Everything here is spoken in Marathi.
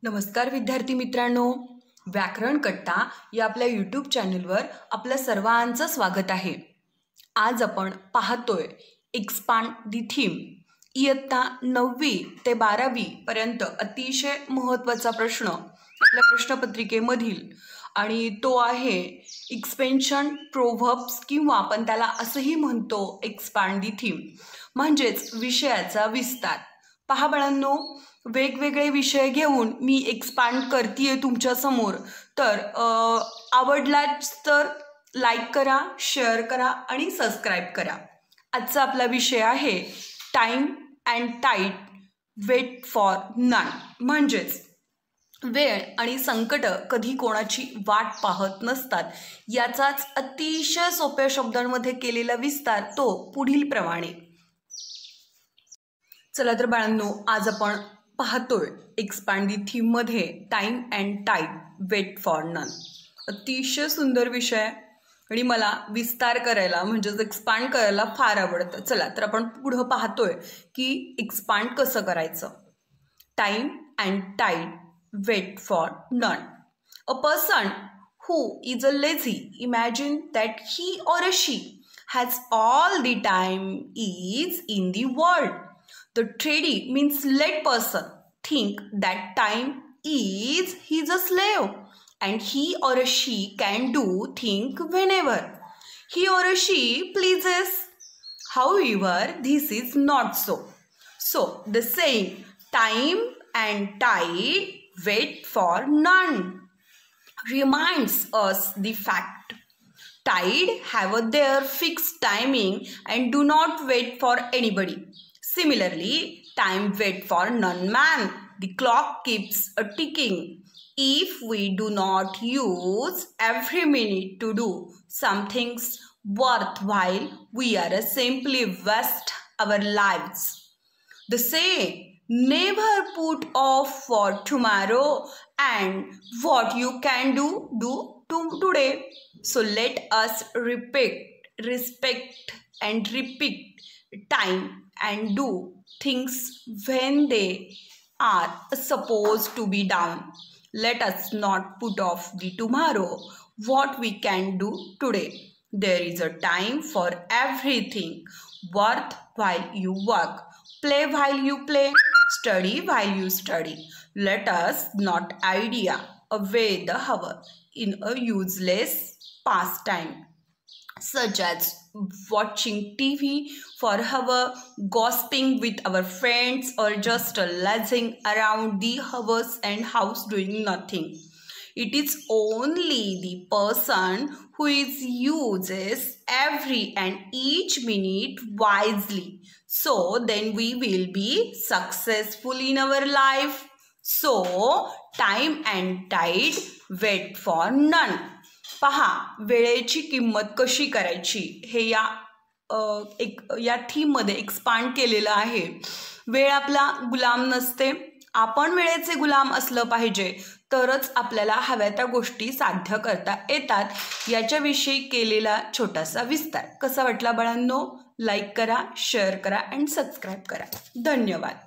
नमस्कार विद्यार्थी मित्रांनो, व्याकरण कट्टा या आपल्या यूट्यूब चॅनलवर आपल्या सर्वांचं स्वागत आहे। आज आपण पाहतोय एक्सपांड दी थीम, इयत्ता 9वी ते 12वी पर्यंत अतिशय महत्त्वाचा प्रश्न आपल्या प्रश्नपत्रिकेमधील, आणि तो आहे एक्सपेन्शन प्रोव्हर्ब्स, किंवा आपण त्याला असंही म्हणतो एक्सपांड दी थीम, म्हणजेच विषयाचा विस्तार। पहा बाळांनो, वेगवेगळे विषय घेऊन मी एक्सपांड करतीये तुमच्या समोर, तर आवडलाच तर लाईक करा, शेअर करा आणि सबस्क्राईब करा। आजचा आपला विषय आहे time and tide wait for none, म्हणजेच वेळ आणि संकट कधी कोणाची वाट पाहत नसतात, याचाच अतिशय सोप्या शब्दांमध्ये केलेला विस्तार तो पुढील प्रमाणे। चला तर बाळांनो, आज आपण पाहतोय एक्सपांड दी थीम मध्ये time and tide wait for none. अतिशय सुंदर विषय आणि मला विस्तार करायला म्हणजेच एक्सपांड करायला फार आवडतं। चला तर आपण पुढे पाहतोय की एक्सपांड कसं करायचं। Time and tide wait for none. A person who is a lazy imagine that he or she has all the time is in the world. The treaty means let person think that time is his a slave and he or she can do think whenever he or she pleases. However, this is not so. So the saying time and tide wait for none reminds us the fact tide have their fixed timing and do not wait for anybody. Similarly, time wait for none man. The clock keeps a ticking. If we do not use every minute to do something worthwhile, we are simply waste our lives. The saying never put off for tomorrow, and what you can do today. So let us respect and repeat time and do things when they are supposed to be done. Let us not put off the tomorrow what we can do today. There is a time for everything. Work while you work, play while you play, study while you study. Let us not idea away the hour in a useless pastime, such as watching TV for hour, gossiping with our friends, or just lazing around the house and house doing nothing. It is only the person who uses every and each minute wisely. So then we will be successful in our life. So time and tide wait for none. पहा, वेळेची किंमत कशी करायची हे या थीम मध्ये एक्सपांड केलेलं आहे। वेळ आपला गुलाम नसते, आपण वेळेचे गुलाम असलं पाहिजे, तरच आपल्याला हव्या त्या गोष्टी साध्य करता येतात। याच्याविषयी केलेला छोटासा विस्तार कसा वाटला बाळांनो? लाईक करा, शेअर करा आणि सबस्क्राईब करा। धन्यवाद।